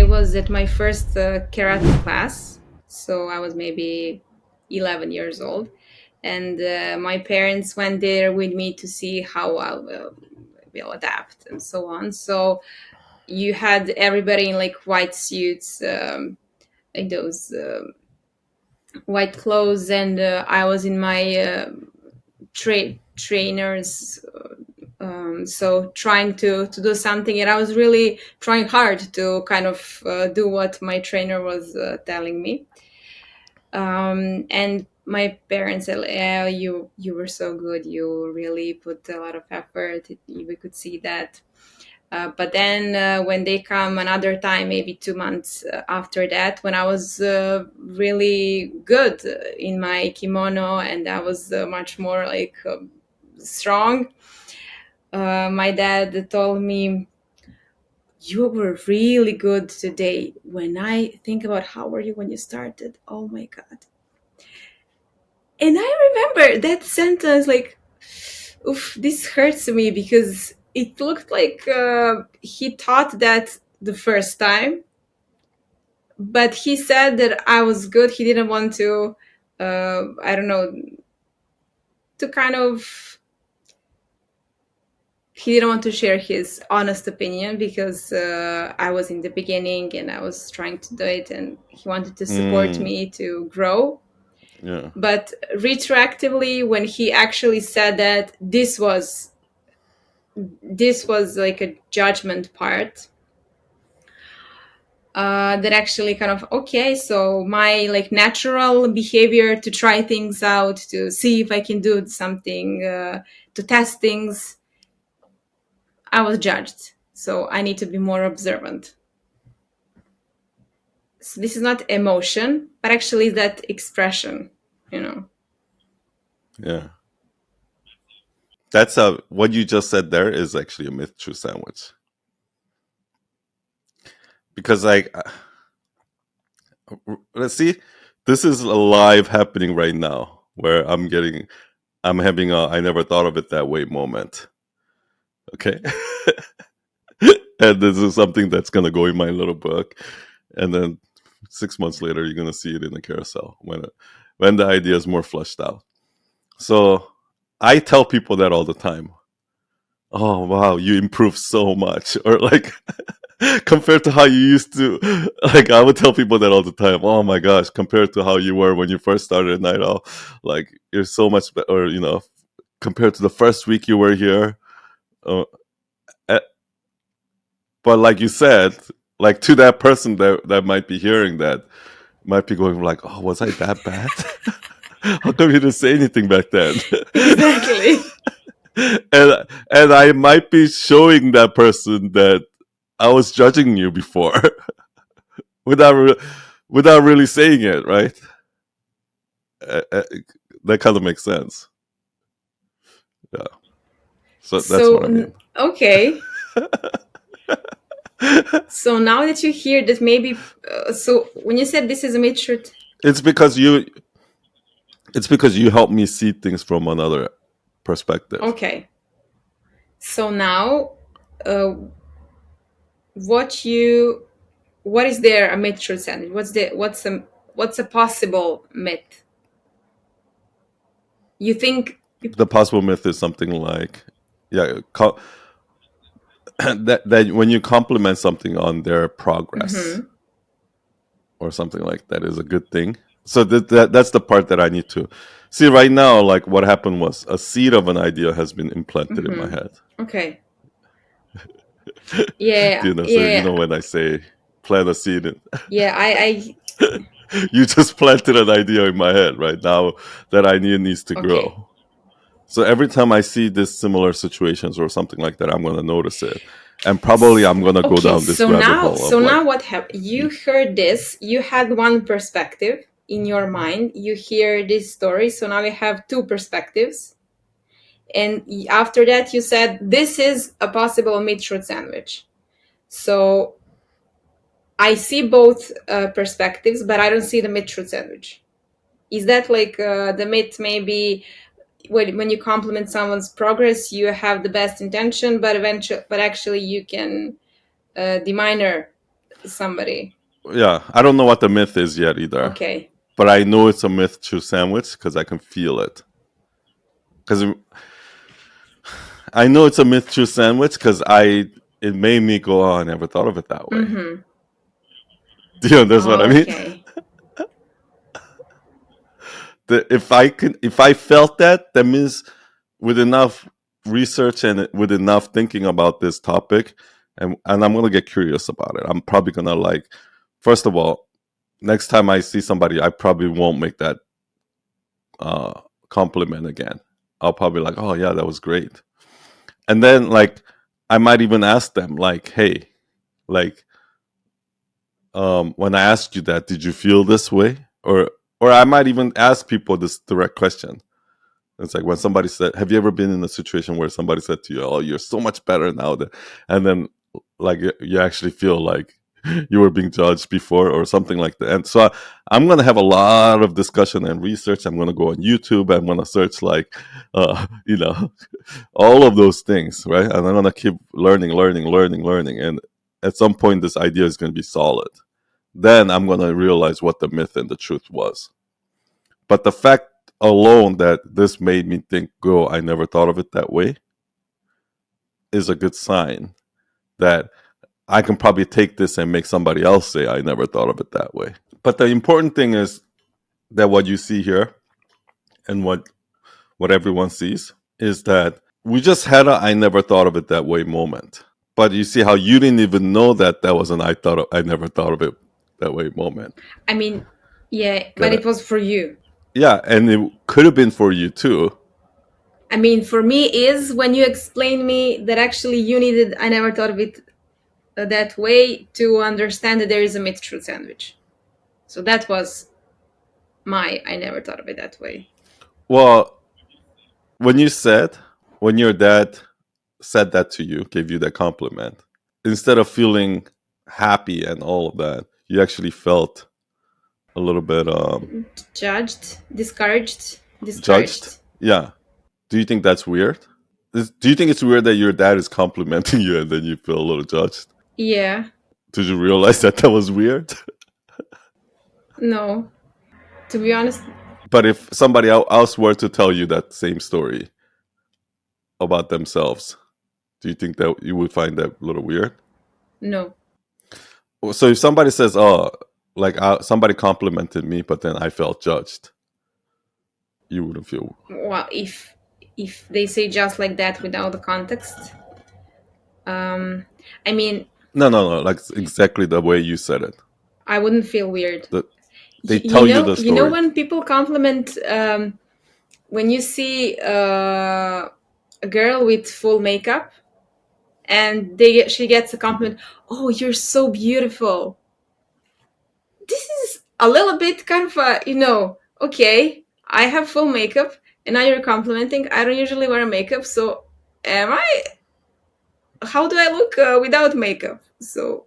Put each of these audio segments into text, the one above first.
was at my first karate class. So I was maybe 11 years old. And my parents went there with me to see how I will adapt and so on. So you had everybody in like white suits, like those white clothes, and I was in my trainers, so trying to do something, and I was really trying hard to kind of do what my trainer was telling me. And my parents said, "Yeah, you were so good. You really put a lot of effort. We could see that." But then when they come another time, maybe 2 months after that, when I was really good in my kimono and I was much more like strong, my dad told me, "You were really good today. When I think about how were you when you started, oh my God." And I remember that sentence like, oof, this hurts me because it looked like he thought that the first time, but he said that I was good. He didn't want to, I don't know, to kind of, he didn't want to share his honest opinion because I was in the beginning and I was trying to do it, and he wanted to support Mm, me to grow. yeah. But retroactively, when he actually said that, this was like a judgment part, that actually kind of, okay, so my like natural behavior to try things out, to see if I can do something, to test things, I was judged, so I need to be more observant. So this is not emotion, but actually that expression, you know. Yeah. That's a what you just said there is actually a myth true sandwich. Because like let's see, this is live happening right now where I'm having a I never thought of it that way moment. Okay. And this is something that's gonna go in my little book. And then 6 months later you're gonna see it in the carousel when the idea is more fleshed out. So I tell people that all the time. Oh wow, you improved so much. Or like compared to how you used to, like I would tell people that all the time. Oh my gosh, compared to how you were when you first started at Night Owl, like you're so much better. Or compared to the first week you were here. Uh, eh, but like you said, like to that person that might be hearing that, might be going like, "Oh, was I that bad? How come you didn't say anything back then?" Exactly. And I might be showing that person that I was judging you before without without really saying it, right? Uh, uh, that kind of makes sense. Yeah. So that's what I So mean. okay, so now that you hear that, maybe so when you said this is a mature, it's because you it's because you help me see things from another perspective. okay, so now uh, what you what is there a myth truth sandwich? What's a possible myth? You think The possible myth is something like, yeah, that when you compliment something on their progress Mhm. or something like that is a good thing. So that's the part that I need to see right now. Like what happened was a seed of an idea has been implanted in my Mhm. head. Okay. Yeah, So yeah, when I say plant a seed, yeah. I you just planted an idea in my head right now that I needs to okay. grow. So every time I see this similar situations or something like that, I'm gonna notice it, and probably I'm gonna go Okay, down this rabbit hole so of like, now what happened? You heard this, you had one perspective in your mind, you hear this story, so now you have two perspectives. And after that, you said, this is a possible meat short sandwich. So I see both perspectives, but I don't see the meat short sandwich. Is that like the myth maybe when you compliment someone's progress, you have the best intention, but eventually, but actually you can demeanor somebody. Yeah, I don't know what the myth is yet either, Okay. but I know it's a myth through sandwich because I can feel it. Because I know it's a myth through sandwich because it made me go, oh, I never thought of it that way. Mm-hmm. Do you understand what I mean? Okay. If I felt that, that means with enough research and with enough thinking about this topic, and I'm gonna get curious about it. I'm probably gonna like, first of all, next time I see somebody, I probably won't make that uh, compliment again. I'll probably like, oh yeah, that was great, and then like I might even ask them like, hey, like when I asked you that, did you feel this way? Or I might even ask people this direct question. It's like when somebody said, "Have you ever been in a situation where somebody said to you, oh, you're so much better now,' and then like you actually feel like you were being judged before or something like that." And so I'm gonna have a lot of discussion and research. I'm gonna go on YouTube. I'm gonna search like, you know, all of those things, right? And I'm gonna keep learning, learning, learning, learning, and at some point, this idea is gonna be solid. Then I'm gonna realize what the myth and the truth was. But the fact alone that this made me think, go, I never thought of it that way, is a good sign that I can probably take this and make somebody else say, I never thought of it that way. But the important thing is that what you see here and what everyone sees is that we just had a I never thought of it that way moment. But you see how you didn't even know that that was an I never thought of it that way moment. I mean, yeah, Got but it? it was for you. Yeah, and it could have been for you too. I mean, for me is when you explain me that actually you needed. I never thought of it that way to understand that there is a myth truth sandwich. So that was my. I never thought of it that way. Well, when you said, when your dad said that to you, gave you that compliment, instead of feeling happy and all of that, you actually felt a little bit Judged, discouraged, judged. discouraged. Yeah. Do you think that's weird? Do you think it's weird that your dad is complimenting you and then you feel a little judged? Yeah. Did you realize that that was weird? No. To be honest, But if somebody else were to tell you that same story about themselves, do you think that you would find that a little weird? no. So if somebody says, "Oh, like somebody complimented me, but then I felt judged," you wouldn't feel. Well, if they say just like that without the context, I mean, No, no, no. Like exactly the way you said it. I wouldn't feel weird. The, they tell you the You know story. when people compliment, when you see a girl with full makeup and she gets a compliment, oh, you're so beautiful. This is a little bit kind of a, okay, I have full makeup and now you're complimenting. I don't usually wear makeup, so am I? How do I look without makeup? So,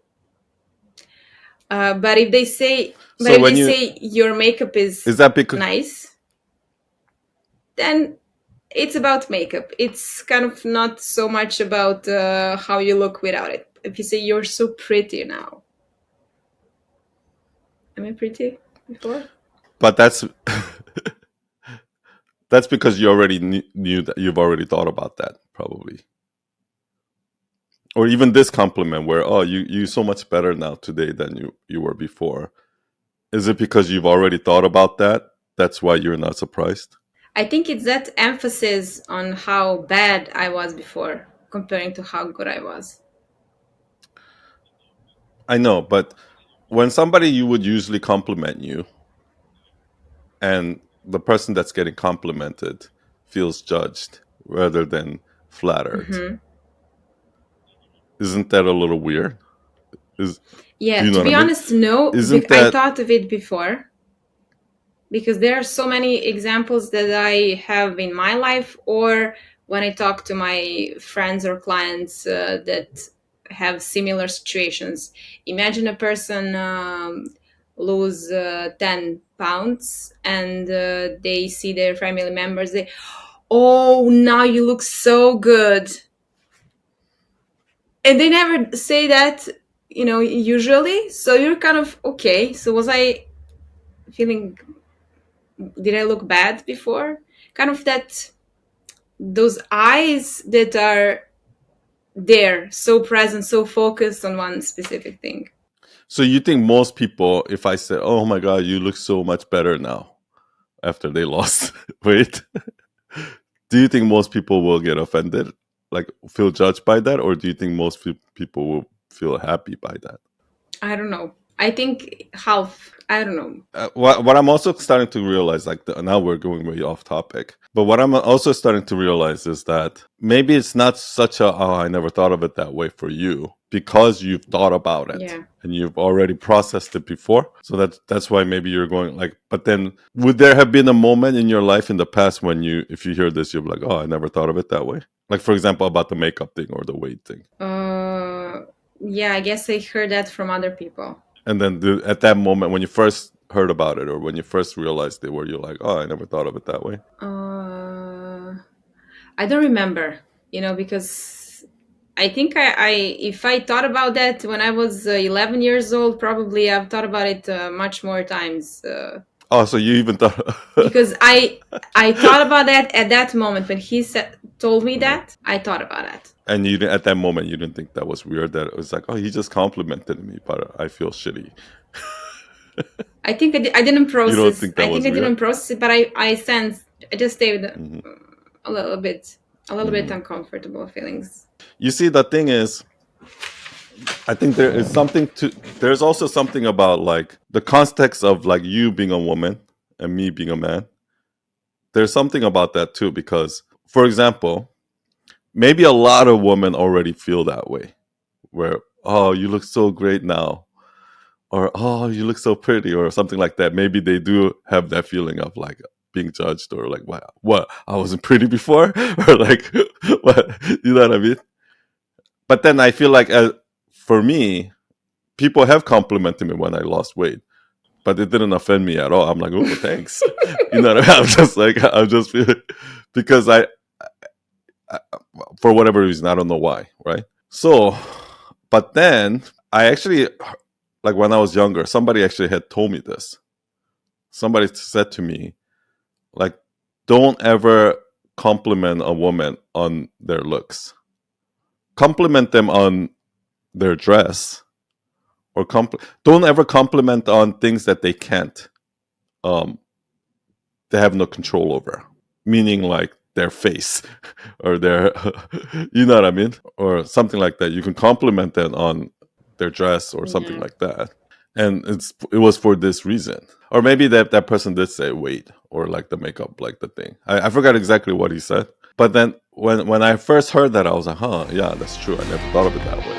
but So if they when you say your makeup is is that because nice, then it's about makeup. It's kind of not so much about how you look without it. If you say you're so pretty now, am I pretty before? but that's because you already knew that you've already thought about that probably, or even this compliment where oh you so much better now today than you were before. Is it because you've already thought about that? That's why you're not surprised. I think it's that emphasis on how bad I was before comparing to how good I was. I know, but when somebody you would usually compliment you and the person that's getting complimented feels judged rather than flattered, Hmm. isn't that a little weird? Is Do Yeah, you know to what I be mean? honest, no. Isn't I that thought of it before because there are so many examples that I have in my life or when I talk to my friends or clients that have similar situations. Imagine a person lose 10 pounds and they see their family members, they, oh, now you look so good. And they never say that, usually. So you're kind of okay. So was I feeling, did I look bad before? Kind of that, those eyes that are there, so present, so focused on one specific thing. So you think most people, if I said, "Oh my God, you look so much better now," after they lost weight, do you think most people will get offended, like feel judged by that, or do you think most people will feel happy by that? I don't know. I think half. I don't know. What I'm also starting to realize, like now we're going way off topic, but what I'm also starting to realize is that maybe it's not such a, oh, I never thought of it that way for you, because you've thought about it Yeah. and you've already processed it before. So that's why maybe you're going like, but then would there have been a moment in your life in the past when you, if you hear this, you'll be like, oh, I never thought of it that way. Like, for example, about the makeup thing or the weight thing. Yeah, I guess I heard that from other people. And then at that moment, when you first heard about it or when you first realized it, were you like, oh, I never thought of it that way? Uh, I don't remember, because I think I if I thought about that when I was 11 years old, probably I've thought about it much more times. Oh, so you even thought. Because I thought about that at that moment when he told me Mhm. that. I thought about that. And you at that moment, you didn't think that was weird, that it was like, oh, he just complimented me, but I feel shitty. I think I didn't You don't process. think I that think was I weird? didn't process it, but I sensed. I just stayed Hmm. a little bit, a little bit Hmm. uncomfortable feelings. You see, the thing is, I think there is something to, there's also something about like the context of like you being a woman and me being a man. There's something about that too, because, for example, maybe a lot of women already feel that way, where, oh, you look so great now, or oh, you look so pretty, or something like that. Maybe they do have that feeling of like being judged, or like, what, I wasn't pretty before, or like, what, you know what I mean? But then I feel like, for me, people have complimented me when I lost weight, but it didn't offend me at all. I'm like, oh, thanks. You know what I mean? I'm just like, I'm just feeling, because I, for whatever reason, I don't know why, right? So, but then I actually, like when I was younger, somebody actually had told me this. Somebody said to me, like, don't ever compliment a woman on their looks. Compliment them on their dress, or don't ever compliment on things that they can't, um, they have no control over. Meaning like their face or their, you know what I mean? Or something like that. You can compliment them on their dress or something Yeah. like that. And it was for this reason. Or maybe that person did say weight or like the makeup, like the thing. I forgot exactly what he said. But then when I first heard that, I was like, huh, yeah, that's true. I never thought of it that way.